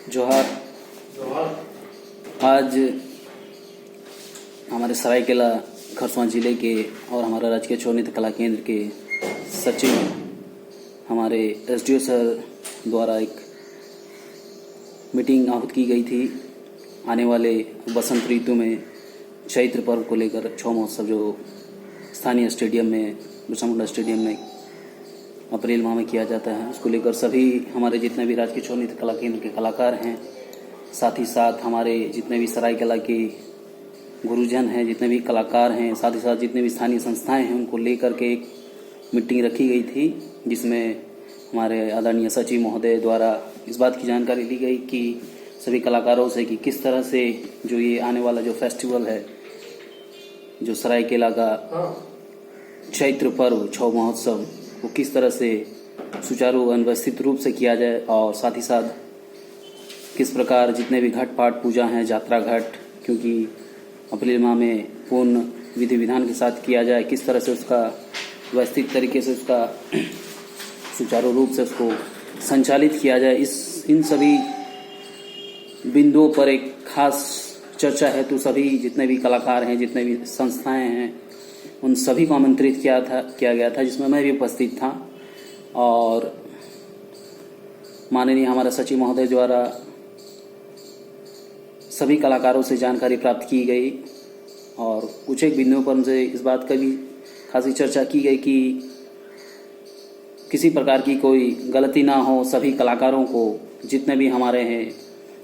जोहार। आज हमारे सरायकेला खरसवां जिले के और हमारा राजकीय छौ नृत्य कला केंद्र के सचिव हमारे एसडीओ सर द्वारा एक मीटिंग आहूत की गई थी। आने वाले बसंत ऋतु में चैत्र पर्व को लेकर छौ महोत्सव जो स्थानीय स्टेडियम में बिरसा मुंडा स्टेडियम में अप्रैल माह में किया जाता है, उसको लेकर सभी हमारे जितने भी राजकीय छौ नृत्य कला केंद्र के कलाकार हैं, साथ ही साथ हमारे जितने भी सरायकेला के गुरुजन हैं, जितने भी कलाकार हैं, साथ ही साथ जितने भी स्थानीय संस्थाएं हैं, उनको लेकर के एक मीटिंग रखी गई थी, जिसमें हमारे आदरणीय सचिव महोदय द्वारा इस बात की जानकारी ली गई कि सभी कलाकारों से कि किस तरह से जो ये आने वाला जो फेस्टिवल है, जो सरायकेला का चैत्र पर्व छौ महोत्सव, वो किस तरह से सुचारू व्यवस्थित रूप से किया जाए और साथ ही साथ किस प्रकार जितने भी घाट पाठ पूजा हैं, यात्रा घाट, क्योंकि अप्रैल माह में पूर्ण विधि विधान के साथ किया जाए, किस तरह से उसका व्यवस्थित तरीके से उसका सुचारू रूप से उसको संचालित किया जाए, इन सभी बिंदुओं पर एक खास चर्चा है। तो सभी जितने भी कलाकार हैं, जितने भी संस्थाएं हैं, उन सभी को आमंत्रित किया गया था, जिसमें मैं भी उपस्थित था। और माननीय हमारा सचिव महोदय द्वारा सभी कलाकारों से जानकारी प्राप्त की गई और कुछ एक बिंदुओं पर मुझे इस बात का भी खासी चर्चा की गई कि किसी प्रकार की कोई गलती ना हो, सभी कलाकारों को जितने भी हमारे हैं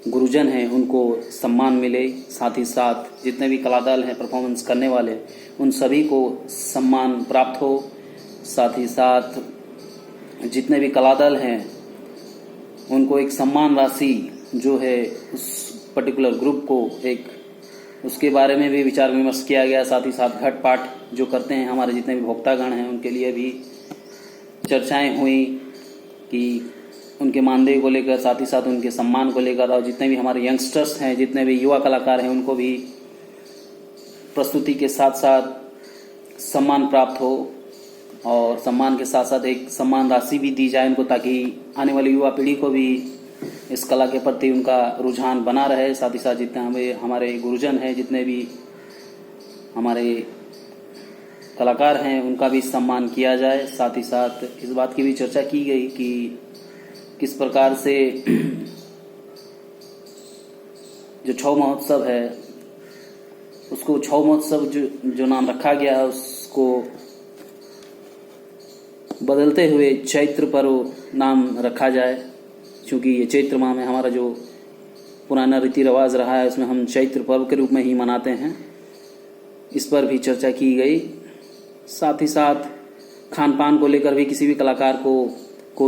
गुरुजन हैं उनको सम्मान मिले, साथ ही साथ जितने भी कलादल हैं परफॉर्मेंस करने वाले उन सभी को सम्मान प्राप्त हो, साथ ही साथ जितने भी कलादल हैं उनको एक सम्मान राशि जो है उस पर्टिकुलर ग्रुप को एक उसके बारे में भी विचार विमर्श किया गया। साथ ही साथ घट पाठ जो करते हैं हमारे जितने भी भोक्तागण हैं उनके लिए भी चर्चाएं हुई कि उनके मानदेय को लेकर, साथ ही साथ उनके सम्मान को लेकर, और जितने भी हमारे यंगस्टर्स हैं, जितने भी युवा कलाकार हैं, उनको भी प्रस्तुति के साथ साथ सम्मान प्राप्त हो और सम्मान के साथ साथ एक सम्मान राशि भी दी जाए उनको, ताकि आने वाली युवा पीढ़ी को भी इस कला के प्रति उनका रुझान बना रहे। साथ ही साथ जितने हमारे गुरुजन हैं, जितने भी हमारे कलाकार हैं, उनका भी सम्मान किया जाए। साथ ही साथ इस बात की भी चर्चा की गई कि किस प्रकार से जो छौ महोत्सव है उसको छौ महोत्सव जो नाम रखा गया है उसको बदलते हुए चैत्र पर्व नाम रखा जाए, क्योंकि ये चैत्र माह में हमारा जो पुराना रीति रिवाज रहा है उसमें हम चैत्र पर्व के रूप में ही मनाते हैं। इस पर भी चर्चा की गई। साथ ही साथ खान पान को लेकर भी किसी भी कलाकार को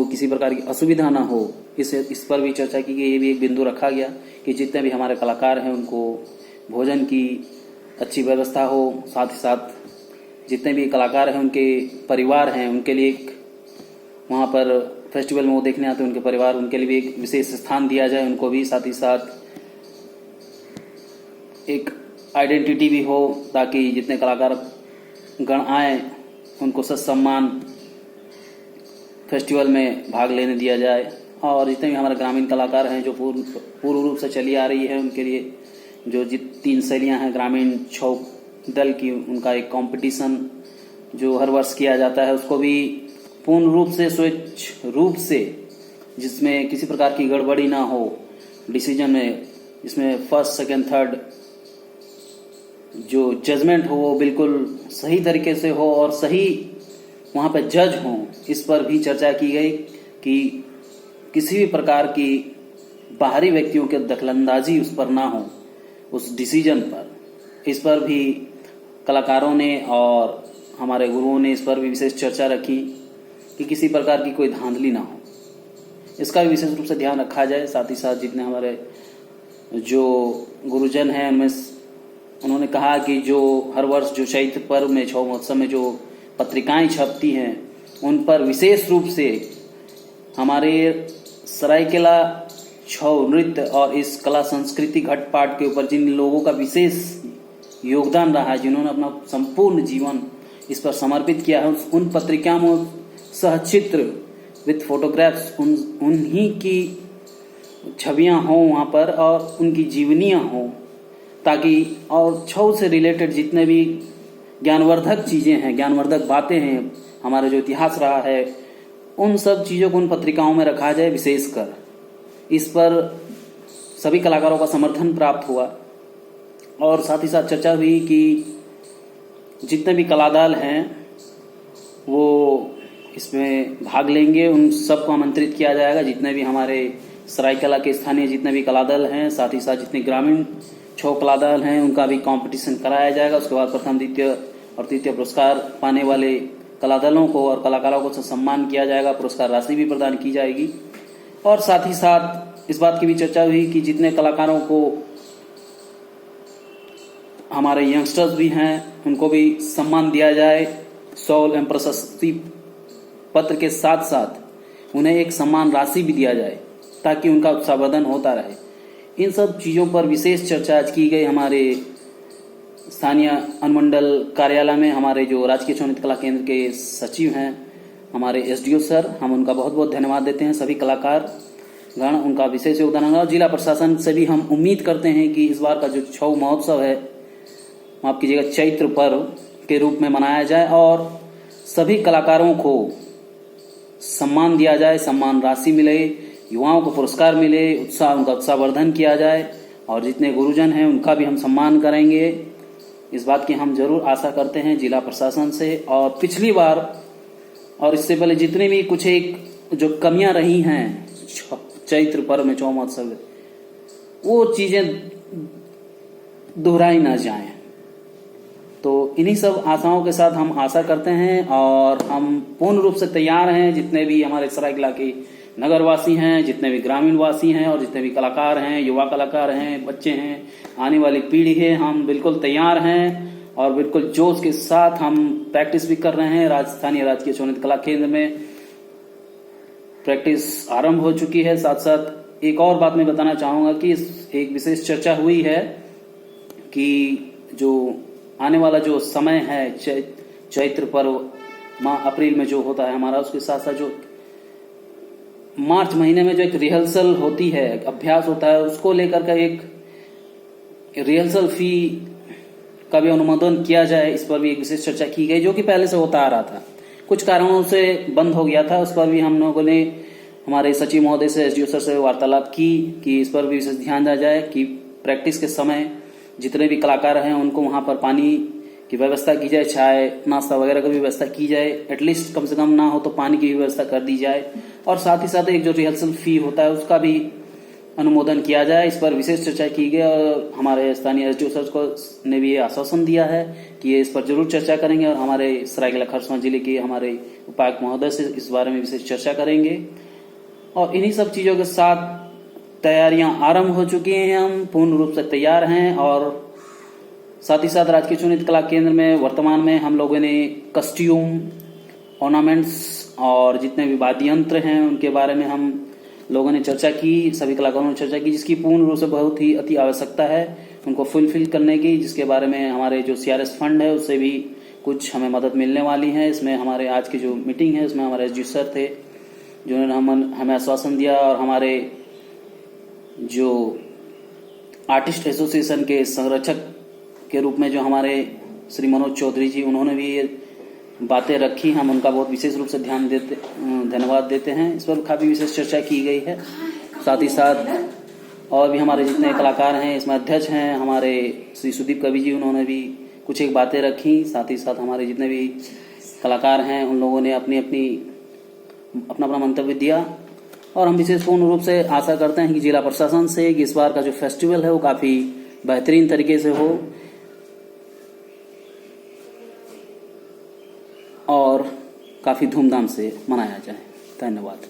किसी प्रकार की असुविधा ना हो, इस पर भी चर्चा की गई। ये भी एक बिंदु रखा गया कि जितने भी हमारे कलाकार हैं उनको भोजन की अच्छी व्यवस्था हो, साथ ही साथ जितने भी कलाकार हैं उनके परिवार हैं उनके लिए एक वहाँ पर फेस्टिवल में वो देखने आते हैं उनके परिवार, उनके लिए भी एक विशेष स्थान दिया जाए उनको भी, साथ ही साथ एक आइडेंटिटी भी हो ताकि जितने कलाकार गण आए उनको सत्सम्मान फेस्टिवल में भाग लेने दिया जाए। और जितने भी हमारे ग्रामीण कलाकार हैं जो पूर्ण रूप से चली आ रही है उनके लिए जो 3 शैलियां हैं ग्रामीण छौ दल की, उनका एक कंपटीशन जो हर वर्ष किया जाता है उसको भी पूर्ण रूप से स्वच्छ रूप से, जिसमें किसी प्रकार की गड़बड़ी ना हो डिसीजन में, जिसमें फर्स्ट सेकंड थर्ड जो जजमेंट हो वो बिल्कुल सही तरीके से हो और सही वहाँ पे जज हो। इस पर भी चर्चा की गई कि किसी भी प्रकार की बाहरी व्यक्तियों के दखलंदाजी उस पर ना हो, उस डिसीजन पर। इस पर भी कलाकारों ने और हमारे गुरुओं ने इस पर भी विशेष चर्चा रखी कि किसी प्रकार की कोई धांधली ना हो, इसका भी विशेष रूप से ध्यान रखा जाए। साथ ही साथ जितने हमारे जो गुरुजन हैं उनमें उन्होंने कहा कि जो हर वर्ष जो चैत्र पर्व में छौ महोत्सव में जो पत्रिकाएं छपती हैं उन पर विशेष रूप से हमारे सरायकेला छौ नृत्य और इस कला संस्कृति घट पाठ के ऊपर जिन लोगों का विशेष योगदान रहा है, जिन्होंने अपना संपूर्ण जीवन इस पर समर्पित किया है, उन पत्रिकाओं में सहचित्र विथ फोटोग्राफ्स उन्हीं की छवियां हों वहाँ पर और उनकी जीवनियाँ हों, ताकि और छऊ से रिलेटेड जितने भी ज्ञानवर्धक चीज़ें हैं, ज्ञानवर्धक बातें हैं, हमारा जो इतिहास रहा है, उन सब चीज़ों को उन पत्रिकाओं में रखा जाए। विशेषकर इस पर सभी कलाकारों का समर्थन प्राप्त हुआ और साथ ही साथ चर्चा हुई कि जितने भी कलादल हैं वो इसमें भाग लेंगे, उन सबको आमंत्रित किया जाएगा। जितने भी हमारे सरायकला के स्थानीय जितने भी कलादल हैं, साथ ही साथ जितने ग्रामीण छौ कलादल हैं, उनका भी कंपटीशन कराया जाएगा। उसके बाद प्रथम, द्वितीय और तृतीय पुरस्कार पाने वाले कलादलों को और कलाकारों को सम्मान किया जाएगा। पुरस्कार राशि भी प्रदान की जाएगी। और साथ ही साथ इस बात की भी चर्चा हुई कि जितने कलाकारों को, हमारे यंगस्टर्स भी हैं, उनको भी सम्मान दिया जाए। शॉल एवं प्रशस्ति पत्र के साथ साथ उन्हें एक सम्मान राशि भी दिया जाए, ताकि उनका उत्साहवर्धन होता रहे। इन सब चीज़ों पर विशेष चर्चा आज की गई। हमारे स्थानीय अनुमंडल कार्यालय में हमारे जो राजकीय छौ नृत्य कला केंद्र के सचिव हैं, हमारे एसडीओ सर, हम उनका बहुत बहुत धन्यवाद देते हैं। सभी कलाकार गण, उनका विशेष योगदान है। और जिला प्रशासन से भी हम उम्मीद करते हैं कि इस बार का जो छऊ महोत्सव है, माफ कीजिएगा, चैत्र पर्व के रूप में मनाया जाए और सभी कलाकारों को सम्मान दिया जाए, सम्मान राशि मिले, युवाओं को पुरस्कार मिले, उनका उत्साहवर्धन किया जाए। और जितने गुरुजन हैं उनका भी हम सम्मान करेंगे। इस बात की हम जरूर आशा करते हैं जिला प्रशासन से। और पिछली बार और इससे पहले जितने भी कुछ एक जो कमियां रही हैं चैत्र पर्व में, छौ महोत्सव, वो चीजें दोहराई ना जाएं। तो इन्हीं सब आशाओं के साथ हम आशा करते हैं और हम पूर्ण रूप से तैयार हैं। जितने भी हमारे सरायकेला के नगरवासी हैं, जितने भी ग्रामीण वासी हैं और जितने भी कलाकार हैं, युवा कलाकार हैं, बच्चे हैं, आने वाली पीढ़ी है, हम बिल्कुल तैयार हैं और बिल्कुल जोश के साथ हम प्रैक्टिस भी कर रहे हैं। राजस्थानी राजकीय छौ नृत्य कला केंद्र में प्रैक्टिस आरंभ हो चुकी है। साथ साथ एक और बात मैं बताना चाहूंगा कि एक विशेष चर्चा हुई है कि जो आने वाला जो समय है, चैत्र पर्व माह अप्रैल में जो होता है हमारा, उसके साथ साथ जो मार्च महीने में जो एक रिहर्सल होती है, अभ्यास होता है, उसको लेकर का एक रिहर्सल फी का भी अनुमोदन किया जाए। इस पर भी एक विशेष चर्चा की गई, जो कि पहले से होता आ रहा था, कुछ कारणों से बंद हो गया था। उस पर भी हम लोगों ने हमारे सचिव महोदय से, एसडीओ सर से वार्तालाप की कि इस पर भी विशेष ध्यान दिया जाए कि प्रैक्टिस के समय जितने भी कलाकार हैं उनको वहां पर पानी की व्यवस्था की जाए, चाय नाश्ता वगैरह की भी व्यवस्था की जाए। एटलीस्ट कम से कम ना हो तो पानी की भी व्यवस्था कर दी जाए। और साथ ही साथ एक जो रिहर्सल फी होता है उसका भी अनुमोदन किया जाए। इस पर विशेष चर्चा की गई और हमारे स्थानीय एसडीओ सर को ने भी ये आश्वासन दिया है कि ये इस पर जरूर चर्चा करेंगे और हमारे सरायकेला खरसावां जिले के हमारे उपायुक्त महोदय से इस बारे में विशेष चर्चा करेंगे। और इन्हीं सब चीजों के साथ तैयारियां आरंभ हो चुकी हैं, हम पूर्ण रूप से तैयार हैं। और साथ ही साथ राजकीय छौ नृत्य कला केंद्र में वर्तमान में हम लोगों ने कस्ट्यूम, ऑर्नामेंट्स और जितने भी वाद्य यंत्र हैं उनके बारे में हम लोगों ने चर्चा की, सभी कलाकारों ने चर्चा की, जिसकी पूर्ण रूप से बहुत ही अति आवश्यकता है उनको फुलफिल करने की, जिसके बारे में हमारे जो सीआरएस फंड है उससे भी कुछ हमें मदद मिलने वाली है। इसमें हमारे आज की जो मीटिंग है उसमें हमारे एसडीओ सर थे जिन्होंने हमें आश्वासन दिया और हमारे जो आर्टिस्ट एसोसिएशन के संरक्षक के रूप में जो हमारे श्री मनोज चौधरी जी, उन्होंने भी ये बातें रखी। हम उनका बहुत विशेष रूप से धन्यवाद देते हैं। इस पर काफी विशेष चर्चा की गई है। साथ ही साथ और भी हमारे जितने कलाकार हैं, इसमें अध्यक्ष हैं हमारे श्री सुदीप कवि जी, उन्होंने भी कुछ एक बातें रखी। साथ ही साथ हमारे जितने भी कलाकार हैं उन लोगों ने अपना मंतव्य दिया। और हम विशेष पूर्ण रूप से आशा करते हैं कि जिला प्रशासन से कि इस बार का जो फेस्टिवल है वो काफी बेहतरीन तरीके से हो और काफी धूमधाम से मनाया जाए। धन्यवाद।